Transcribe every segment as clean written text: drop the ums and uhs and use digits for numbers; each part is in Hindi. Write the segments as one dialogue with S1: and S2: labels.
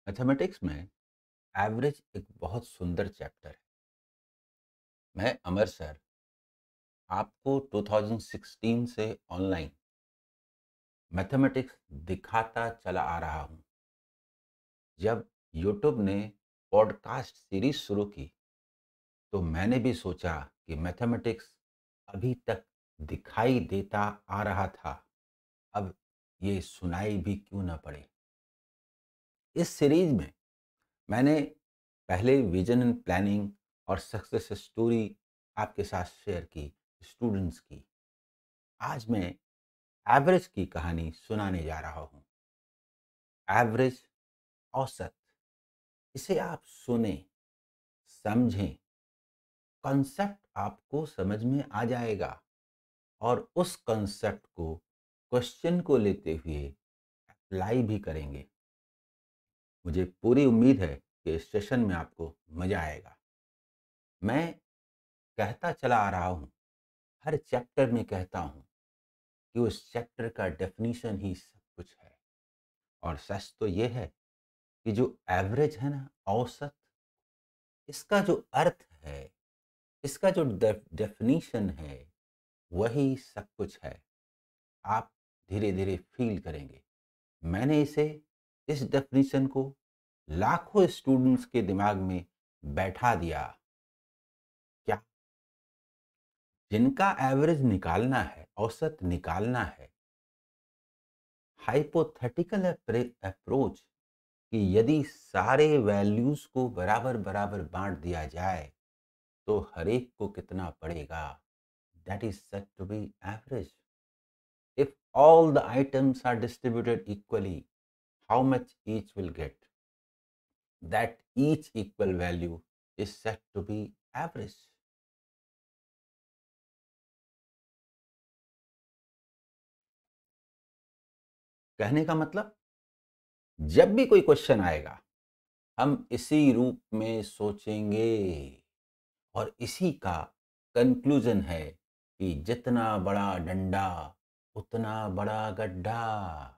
S1: मैथमेटिक्स में एवरेज एक बहुत सुंदर चैप्टर है। मैं अमर सर आपको 2016 से ऑनलाइन मैथमेटिक्स दिखाता चला आ रहा हूँ। जब यूट्यूब ने पॉडकास्ट सीरीज शुरू की तो मैंने भी सोचा कि मैथमेटिक्स अभी तक दिखाई देता आ रहा था, अब ये सुनाई भी क्यों ना पड़े। इस सीरीज में मैंने पहले विजन एंड प्लानिंग और सक्सेस स्टोरी आपके साथ शेयर की, स्टूडेंट्स की। आज मैं एवरेज की कहानी सुनाने जा रहा हूँ। एवरेज, औसत, इसे आप सुने, समझें, कॉन्सेप्ट आपको समझ में आ जाएगा और उस कॉन्सेप्ट को क्वेश्चन को लेते हुए अप्लाई भी करेंगे। मुझे पूरी उम्मीद है कि इस सेशन में आपको मजा आएगा। मैं कहता चला आ रहा हूँ, हर चैप्टर में कहता हूँ कि उस चैप्टर का डेफिनेशन ही सब कुछ है। और सच तो ये है कि जो एवरेज है ना, औसत, इसका जो अर्थ है, इसका जो डेफिनेशन है, वही सब कुछ है। आप धीरे धीरे फील करेंगे। मैंने इसे, इस डेफिनेशन को लाखों स्टूडेंट्स के दिमाग में बैठा दिया। क्या जिनका एवरेज निकालना है, औसत निकालना है, हाइपोथेटिकल अप्रोच कि यदि सारे वैल्यूज को बराबर बराबर बांट दिया जाए तो हर एक को कितना पड़ेगा, that is said to be average. If all the items are distributed equally, how much each will get, that each equal value is said to be average. कहने का मतलब, जब भी कोई क्वेश्चन आएगा हम इसी रूप में सोचेंगे और इसी का कंक्लूजन है कि जितना बड़ा डंडा उतना बड़ा गड्ढा।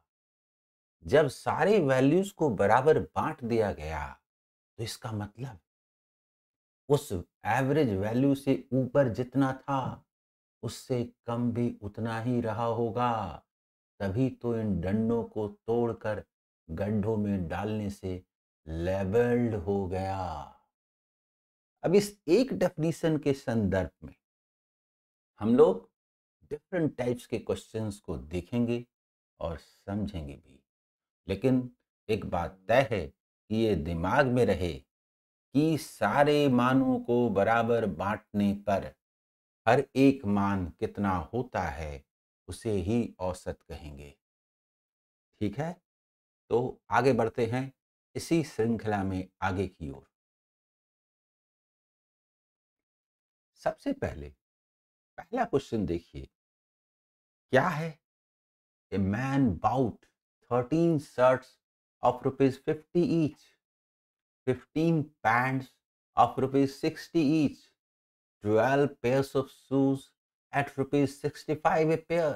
S1: जब सारे वैल्यूज को बराबर बांट दिया गया तो इसका मतलब उस एवरेज वैल्यू से ऊपर जितना था उससे कम भी उतना ही रहा होगा। तभी तो इन डंडों को तोड़कर गड्ढों में डालने से लेबल्ड हो गया। अब इस एक डेफिनेशन के संदर्भ में हम लोग डिफरेंट टाइप्स के क्वेश्चंस को देखेंगे और समझेंगे भी। लेकिन एक बात तय है कि ये दिमाग में रहे कि सारे मानों को बराबर बांटने पर हर एक मान कितना होता है, उसे ही औसत कहेंगे। ठीक है, तो आगे बढ़ते हैं इसी श्रृंखला में आगे की ओर। सबसे पहले पहला क्वेश्चन देखिए, क्या है? A man bought 13 shirts of rupees 50 each, 15 pants of rupees 60 each, 12 pairs of shoes at rupees 65 a pair.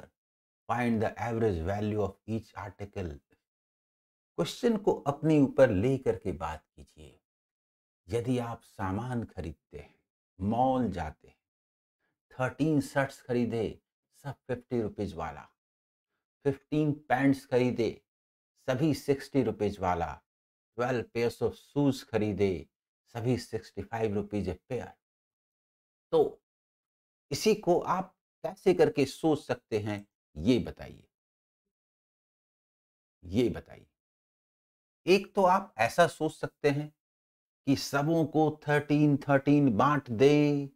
S1: Find the average value of each article. Question को अपने ऊपर ले करके बात कीजिए। यदि आप सामान खरीदते हैं, मॉल जाते हैं, 13 शर्ट्स खरीदे, सब 50 रुपीज वाला, 15 पैंट्स खरीदे, सभी 60 रुपीज वाला, 12 पेयर्स ऑफ शूज खरीदे, सभी 65 रुपीज ए पेयर। तो इसी को आप कैसे करके सोच सकते हैं, ये बताइए, ये बताइए। एक तो आप ऐसा सोच सकते हैं कि सबों को 13 13 बांट दें,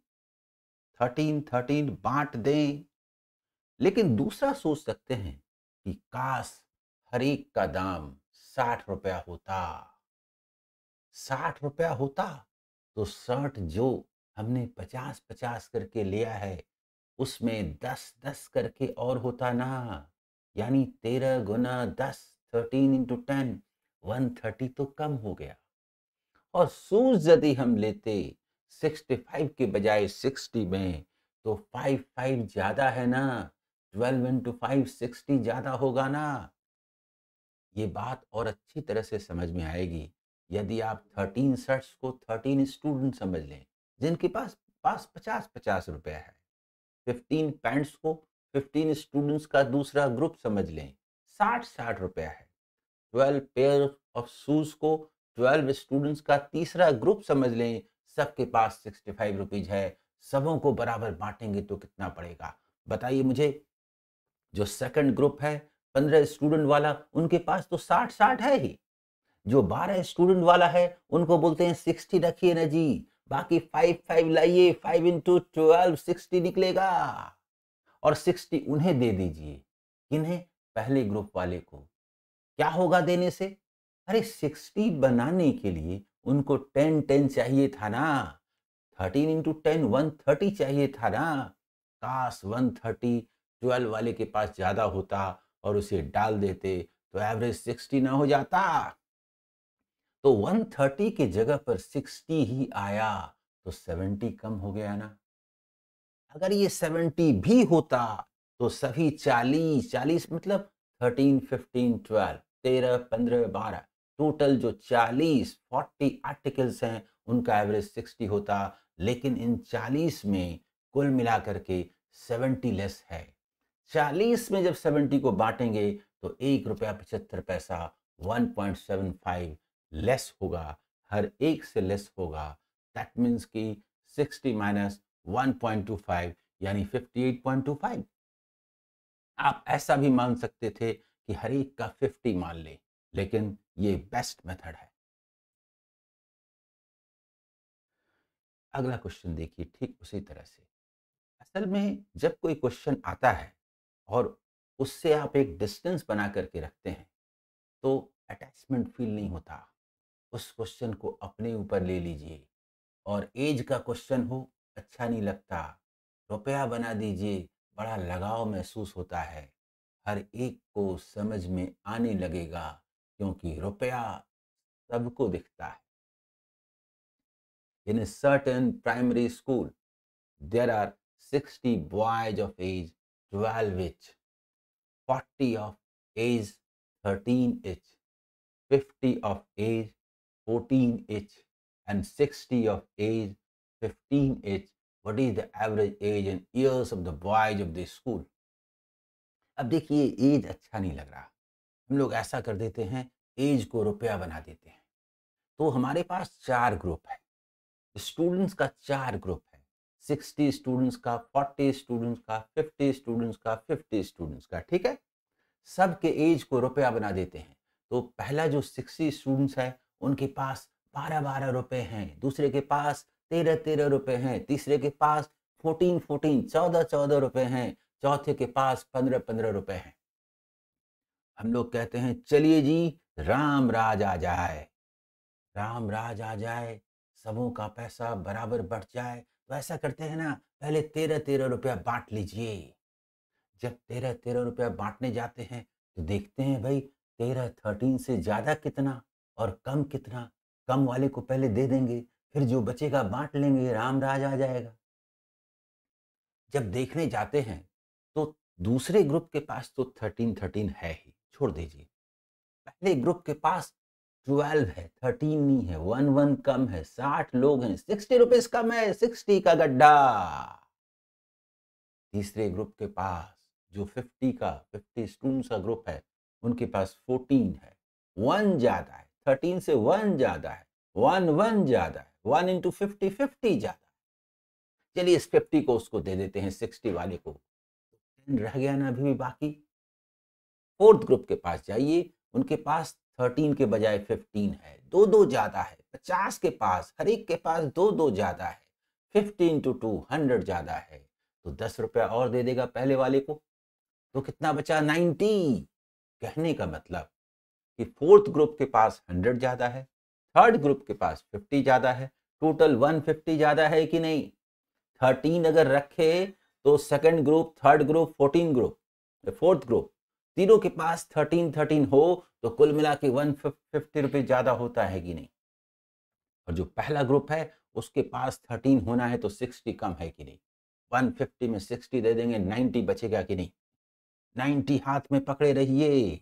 S1: 13 13 बांट दें। लेकिन दूसरा सोच सकते हैं कि काश हर एक का दाम 60 रुपया होता। 60 रुपया होता तो शर्ट जो हमने 50 50 करके लिया है उसमें 10 10 करके और होता ना। यानी 13 गुना 10, 13 into 10, 130 तो कम हो गया। और शूज यदि हम लेते 65 के बजाय 60 में तो 5 5 ज्यादा है ना। 12 into 5, 60 ज्यादा होगा ना। ये बात और अच्छी तरह से समझ में आएगी यदि आप 13 शर्ट्स को 13 स्टूडेंट समझ लें जिनके पास पास 50-50 रुपए है, 15 पैंट्स को 15 स्टूडेंट्स का दूसरा ग्रुप समझ लें, 60-60 रुपए है, 12 पेयर ऑफ शूज को 12 स्टूडेंट्स का तीसरा ग्रुप समझ लें, सबके पास 65 रुपीज है, सबों को बराबर बांटेंगे तो कितना पड़ेगा? बताइए मुझे। जो सेकंड ग्रुप है 15 स्टूडेंट वाला, उनके पास तो 60-60 है ही। जो 12 स्टूडेंट वाला है उनको बोलते हैं 60 रखिए ना जी, बाकी 5 लाइए, 5 इंटू 12 60 निकलेगा, और 60 उन्हें दे दीजिए। किन्हें? पहले ग्रुप वाले को। क्या होगा देने से? अरे 60 बनाने के लिए उनको 10-10 चाहिए था ना, 13 इंटू 10 130 चाहिए था ना। काश 130 12 वाले के पास ज्यादा होता और उसे डाल देते तो एवरेज 60 ना हो जाता। तो 130 के जगह पर 60 ही आया तो 70 कम हो गया ना। अगर ये 70 भी होता तो सभी 40 मतलब 13 15 12 13 15 12 टोटल जो 40 आर्टिकल्स हैं उनका एवरेज 60 होता, लेकिन इन 40 में कुल मिलाकर के 70 लेस है। 40 में जब 70 को बांटेंगे तो 1 रुपया 75 पैसा 1.75 लेस होगा, हर एक से लेस होगा। दैट मीन्स कि 60 माइनस 1.25 यानी 58.25। आप ऐसा भी मान सकते थे कि हर एक का 50 मान ले, लेकिन ये बेस्ट मेथड है। अगला क्वेश्चन देखिए ठीक उसी तरह से। असल में जब कोई क्वेश्चन आता है और उससे आप एक डिस्टेंस बना करके रखते हैं तो अटैचमेंट फील नहीं होता। उस क्वेश्चन को अपने ऊपर ले लीजिए। और एज का क्वेश्चन हो अच्छा नहीं लगता, रुपया बना दीजिए, बड़ा लगाव महसूस होता है, हर एक को समझ में आने लगेगा, क्योंकि रुपया सबको दिखता है। इन a certain primary school there are 60 boys of age 12 each, 40 of age 13 each, 50 of age 14 each, and 60 of age 15 each. What is the average age and years of the boys of this school? अब देखिए एज अच्छा नहीं लग रहा, हम लोग ऐसा कर देते हैं, एज को रुपया बना देते हैं। तो हमारे पास 4 ग्रुप है, स्टूडेंट्स का 4 ग्रुप है, 60 स्टूडेंट्स का, 40 स्टूडेंट्स का, 50 स्टूडेंट्स का, 50 स्टूडेंट्स का, ठीक है। सबके एज को रुपया बना देते हैं। तो पहला जो 60 स्टूडेंट्स है उनके पास 12-12 रुपए हैं, दूसरे के पास 13-13 रुपए हैं, तीसरे के पास 14-14 14-14 रुपए हैं, चौथे के पास 15-15 रुपए हैं। हम लोग कहते हैं चलिए जी राम राज आ जाए, राम राज आ जाए, सबों का पैसा बराबर बढ़ जाए। तो ऐसा करते हैं ना, पहले 13-13 रुपया बांट लीजिए। जब 13-13 रुपया बांटने जाते हैं तो देखते हैं भाई 13 से ज्यादा कितना और कम कितना। कम वाले को पहले दे देंगे, फिर जो बचेगा बांट लेंगे, राम राज आ जाएगा। जब देखने जाते हैं तो दूसरे ग्रुप के पास तो 13 है ही, छोड़ दीजिए। पहले ग्रुप के पास 12 है, 13 नहीं है, 1 कम है, 60 लोग हैं, 60 रुपीज कम है, 60 का गड्ढा। तीसरे ग्रुप के पास जो 50 स्टूडेंट्स का ग्रुप है उनके पास 14 है, 1 ज्यादा है, 13 से 1 ज्यादा है, 1 ज्यादा है, 1 इंटू 50 ज्यादा है। चलिए इस 50 को उसको दे देते हैं 60 वाले को, 10 रह गया ना अभी भी बाकी। फोर्थ ग्रुप के पास जाइए, उनके पास 13 के बजाय 15 है, दो दो ज्यादा है। 50 के पास, हर एक के पास दो दो ज्यादा है, 15 टू 2 100 ज्यादा है, तो 10 रुपया और दे देगा पहले वाले को, तो कितना बचा 90। कहने का मतलब कि फोर्थ ग्रुप के पास 100 ज्यादा है, थर्ड ग्रुप के पास 50 ज्यादा है, टोटल 150 ज्यादा है कि नहीं। 13 अगर रखे तो second group, third group, 14 group, fourth group, तीनों के पास 13 हो तो कुल मिला के 150 रुपये ज्यादा होता है कि नहीं। और जो पहला ग्रुप है उसके पास 13 होना है तो 60 कम है कि नहीं। 150 में 60 दे देंगे, 90 बचेगा कि नहीं। 90 हाथ में पकड़े रहिए।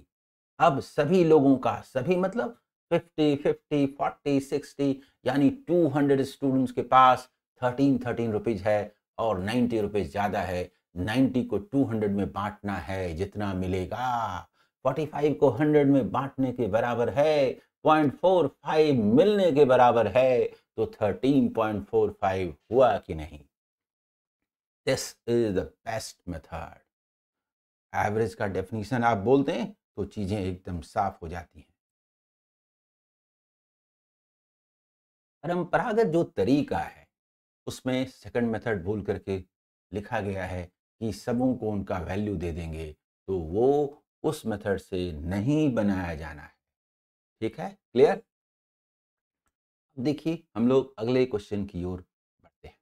S1: अब सभी लोगों का, सभी मतलब 50, 50, 40, 60, यानी 200 स्टूडेंट्स के पास 13 रुपीज है और 90 रुपीज ज्यादा है। 90 को 200 में बांटना है, जितना मिलेगा 45 को 100 में बांटने के बराबर है, 0.45 मिलने के बराबर है। तो 13.45 हुआ कि नहीं? This is the best method. Average का डेफिनेशन आप बोल दें तो चीजें एकदम साफ हो जाती हैं। परंपरागत जो तरीका है उसमें सेकंड मेथड बोल करके लिखा गया है कि सबों को उनका वैल्यू दे देंगे, तो वो उस मेथड से नहीं बनाया जाना है। ठीक है, क्लियर? अब देखिए हम लोग अगले क्वेश्चन की ओर बढ़ते हैं।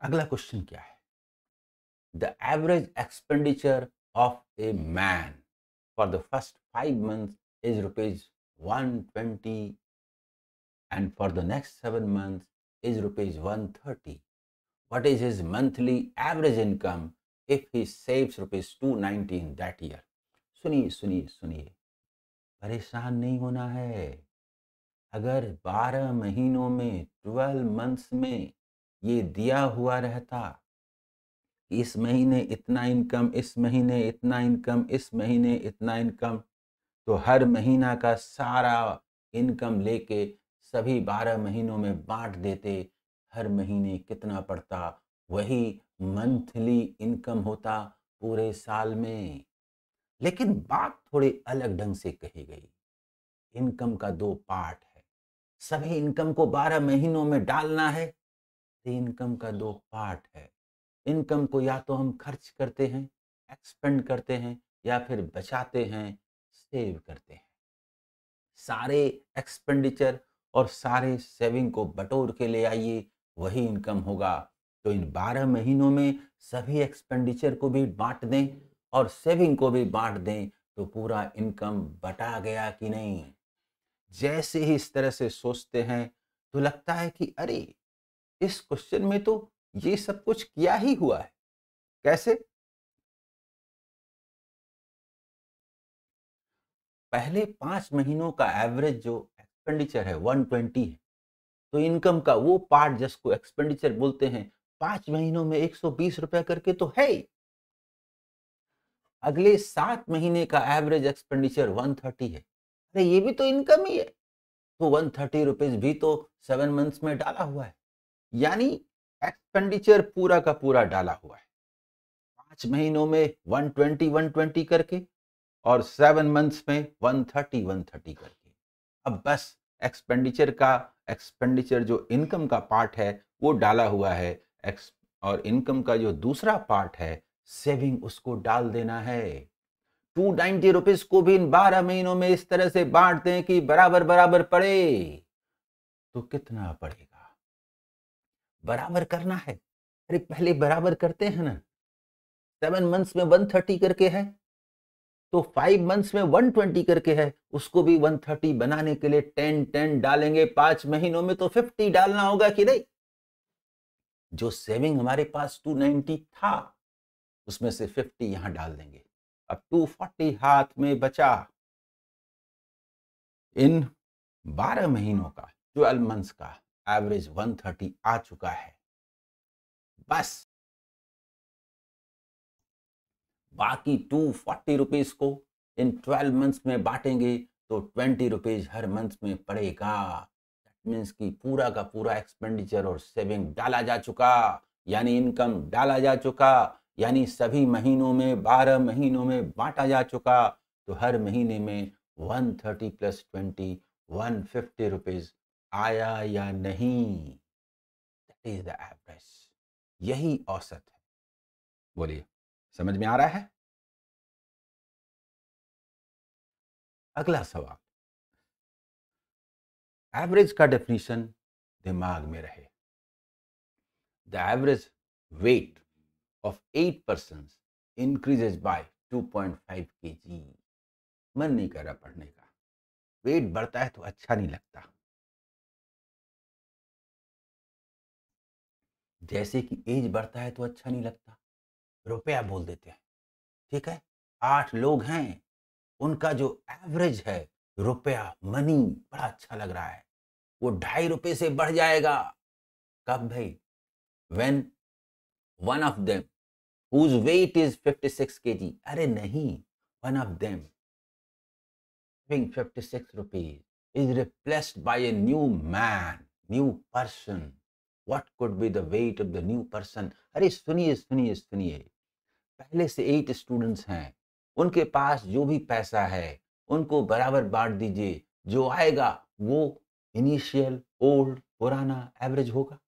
S1: अगला क्वेश्चन क्या है? The average expenditure of a man for the first 5 months is rupees 120 and for the next 7 months is rupees 130. What is his monthly average income if he saves rupees 290 in that year? सुनिए सुनिए सुनिए, परेशान नहीं होना है। अगर 12 महीनों में 12 मंथ्स में ये दिया हुआ रहता, इस महीने इतना इनकम, इस महीने इतना इनकम, इस महीने इतना इनकम, तो हर महीना का सारा इनकम लेके सभी 12 महीनों में बांट देते, हर महीने कितना पड़ता, वही मंथली इनकम होता पूरे साल में। लेकिन बात थोड़ी अलग ढंग से कही गई। इनकम का दो पार्ट है, सभी इनकम को 12 महीनों में डालना है। इनकम का दो पार्ट है। इनकम को या तो हम खर्च करते हैं, एक्सपेंड करते हैं, या फिर बचाते हैं, सेव करते हैं। सारे एक्सपेंडिचर और सारे सेविंग को बटोर के ले आइए, वही इनकम होगा। तो इन 12 महीनों में सभी एक्सपेंडिचर को भी बांट दें और सेविंग को भी बांट दें, तो पूरा इनकम बटा गया कि नहीं? जैसे ही इस तरह से सोचते हैं तो लगता है कि अरे, इस क्वेश्चन में तो ये सब कुछ किया ही हुआ है। कैसे? पहले 5 महीनों का एवरेज जो एक्सपेंडिचर है 120 है, तो इनकम का वो पार्ट जिसको एक्सपेंडिचर बोलते हैं 5 महीनों में 120 रुपए करके तो है ही। अगले 7 महीने का एवरेज एक्सपेंडिचर 130 है। अरे ये भी तो इनकम ही है, तो 130 रुपीज भी तो 7 मंथ्स में डाला हुआ है। यानी एक्सपेंडिचर पूरा का पूरा डाला हुआ है 5 महीनों में 120 करके और 7 मंथ्स में 130 करके। अब बस एक्सपेंडिचर जो इनकम का पार्ट है वो डाला हुआ है, और इनकम का जो दूसरा पार्ट है सेविंग, उसको डाल देना है। 290 रुपीज को भी इन 12 महीनों में इस तरह से बांट दें कि बराबर बराबर पड़े, तो कितना पड़ेगा? बराबर करना है। अरे पहले बराबर करते हैं ना। 7 मंथ्स में 130 करके है, तो 5 मंथ्स में 120 करके है, उसको भी 130 बनाने के लिए 10 डालेंगे। 5 महीनों में तो 50 डालना होगा कि नहीं? जो सेविंग हमारे पास 290 था, उसमें से 50 यहां डाल देंगे। अब 240 हाथ में बचा। इन 12 महीनों का 12 मंथ्स का एवरेज 130 आ चुका है। बस बाकी 240 रुपीज को इन 12 मंथ्स में बांटेंगे, तो 20 रुपीज हर मंथ में पड़ेगा। दैट मीन्स कि पूरा का पूरा एक्सपेंडिचर और सेविंग डाला जा चुका, यानी इनकम डाला जा चुका, यानी सभी महीनों में 12 महीनों में बांटा जा चुका। तो हर महीने में 130 प्लस 20 150 रुपीज आया या नहीं? दैट इज द एवरेज, यही औसत है। बोलिए, समझ में आ रहा है? अगला सवाल, एवरेज का डेफिनेशन दिमाग में रहे। The average weight of 8 person increases by 2.5 kg। मन नहीं कर रहा पढ़ने का, वेट बढ़ता है तो अच्छा नहीं लगता। जैसे कि एज बढ़ता है तो अच्छा नहीं लगता, रुपया बोल देते हैं। ठीक है, 8 लोग हैं, उनका जो एवरेज है रुपया, मनी बड़ा अच्छा लग रहा है, वो ₹2.5 से बढ़ जाएगा। कब भाई? When one of them whose weight is 56 kg, अरे नहीं, one of them having 56 rupees is replaced by a new man, new person. What could be the weight of the new person? अरे सुनिए सुनिए सुनिए, पहले से 8 स्टूडेंट्स हैं, उनके पास जो भी पैसा है उनको बराबर बांट दीजिए, जो आएगा वो इनिशियल, ओल्ड, पुराना, एवरेज होगा।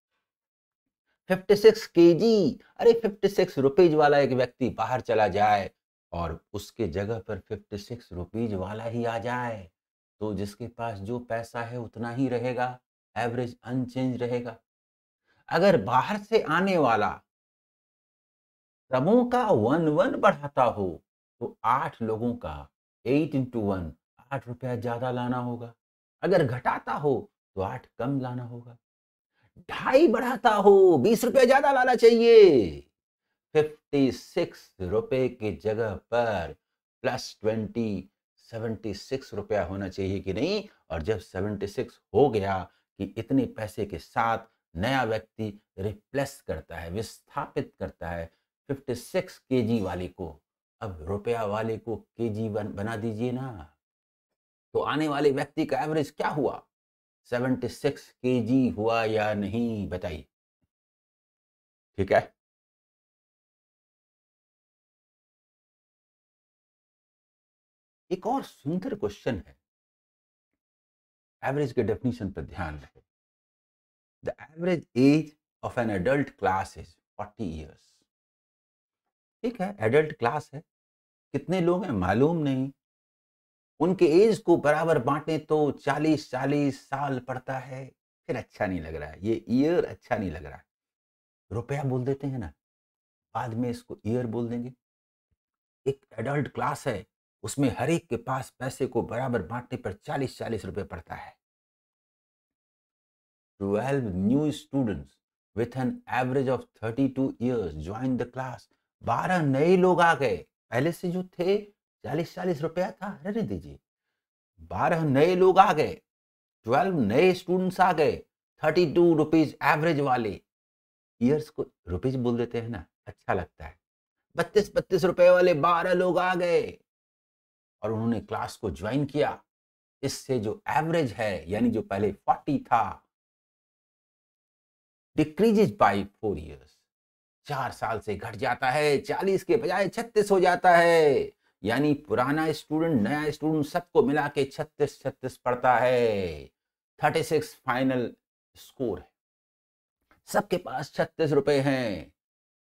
S1: 56 केजी, अरे 56 रुपीज वाला एक व्यक्ति बाहर चला जाए और उसके जगह पर 56 रुपीज वाला ही आ जाए, तो जिसके पास जो पैसा है उतना ही रहेगा, एवरेज अनचेंज रहेगा। अगर बाहर से आने वाला सबों का 1 बढ़ाता हो तो 8 लोगों का 8 into 1, 8 रुपया ज्यादा लाना होगा। अगर घटाता हो तो 8 कम लाना होगा। 2.5 बढ़ाता हो, 20 रुपया ज्यादा लाना चाहिए। 56 रुपए की जगह पर +20 76 रुपया होना चाहिए कि नहीं। और जब 76 हो गया कि इतने पैसे के साथ नया व्यक्ति रिप्लेस करता है, विस्थापित करता है 56 केजी वाले को, अब रुपया वाले को केजी बना दीजिए ना। तो आने वाले व्यक्ति का एवरेज क्या हुआ? 76 केजी हुआ या नहीं, बताइए। ठीक है, एक और सुंदर क्वेश्चन है, एवरेज के डेफिनेशन पर ध्यान रखें। The average age of an adult class is 40 years. ठीक है, एडल्ट क्लास है, कितने लोग हैं मालूम नहीं, उनके एज को बराबर बांटे तो 40-40 साल पड़ता है, फिर अच्छा नहीं लग रहा है, ये ईयर अच्छा नहीं लग रहा है। रुपया बोल देते हैं ना, बाद में इसको ईयर बोल देंगे। एक एडल्ट क्लास है, उसमें हर एक के पास पैसे को बराबर बांटने पर 40-40 रुपए पड़ता है। 12 new students with an average of 32 years joined the class। 12 नए लोग आ गए, पहले से जो थे 40-40 रुपया था, रहने दीजिए। 12 नए लोग आ गए, 12 नए स्टूडेंट्स आ गए, 32 रुपीज एवरेज वाले। ईयर्स को रुपीज बोल देते हैं ना, अच्छा लगता है। 32-32 रुपए वाले 12 लोग आ गए और उन्होंने क्लास को ज्वाइन किया। इससे जो एवरेज है, यानी जो पहले 40 था, डिक्रीजेज बाय 4 ईयर्स, 4 साल से घट जाता है, 40 के बजाय 36 हो जाता है। यानी पुराना स्टूडेंट, नया स्टूडेंट, सबको मिला के 36-36 पढ़ता है। 36 फाइनल स्कोर है, सबके पास 36 रुपए हैं।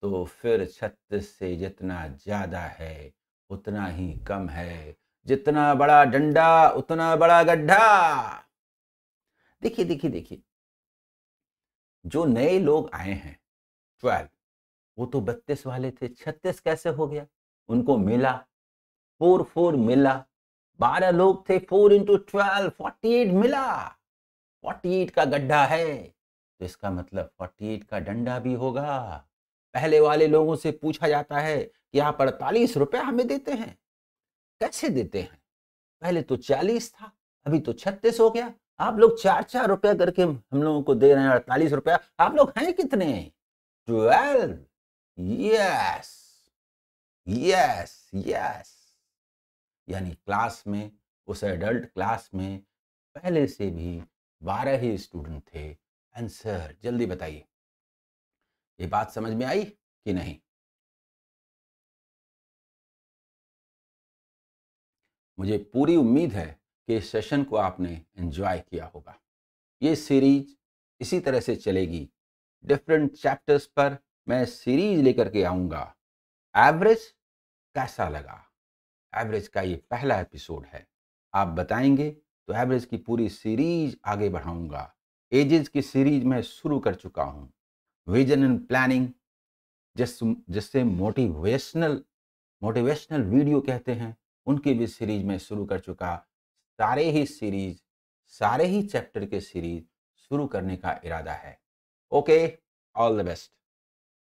S1: तो फिर 36 से जितना ज्यादा है उतना ही कम है। जितना बड़ा डंडा उतना बड़ा गड्ढा। देखिए देखिए देखिए, जो नए लोग आए हैं 12, वो तो 32 वाले थे, 36 कैसे हो गया? उनको मिला, 4 मिला। 12 लोग थे, 4 into 12 48 मिला। 48 का गड्ढा है, तो इसका मतलब 48 का डंडा भी होगा। पहले वाले लोगों से पूछा जाता है कि आप 48 रुपया हमें देते हैं, कैसे देते हैं? पहले तो 40 था, अभी तो 36 हो गया। आप लोग 4-4 रुपया करके हम लोगों को दे रहे हैं, 48 रुपया। आप लोग हैं कितने? 12। Yes yes yes. यानी क्लास में, उस एडल्ट क्लास में पहले से भी 12 ही स्टूडेंट थे। आंसर जल्दी बताइए, ये बात समझ में आई कि नहीं? मुझे पूरी उम्मीद है कि इस सेशन को आपने एंजॉय किया होगा। ये सीरीज इसी तरह से चलेगी, डिफरेंट चैप्टर्स पर मैं सीरीज लेकर के आऊंगा। एवरेज कैसा लगा? एवरेज का ये पहला एपिसोड है, आप बताएंगे तो एवरेज की पूरी सीरीज आगे बढ़ाऊंगा। एजेस की सीरीज मैं शुरू कर चुका हूं। विजन एंड प्लानिंग, जिससे मोटिवेशनल वीडियो कहते हैं, उनकी भी सीरीज में शुरू कर चुका। सारे ही चैप्टर के सीरीज शुरू करने का इरादा है। Okay, all the best.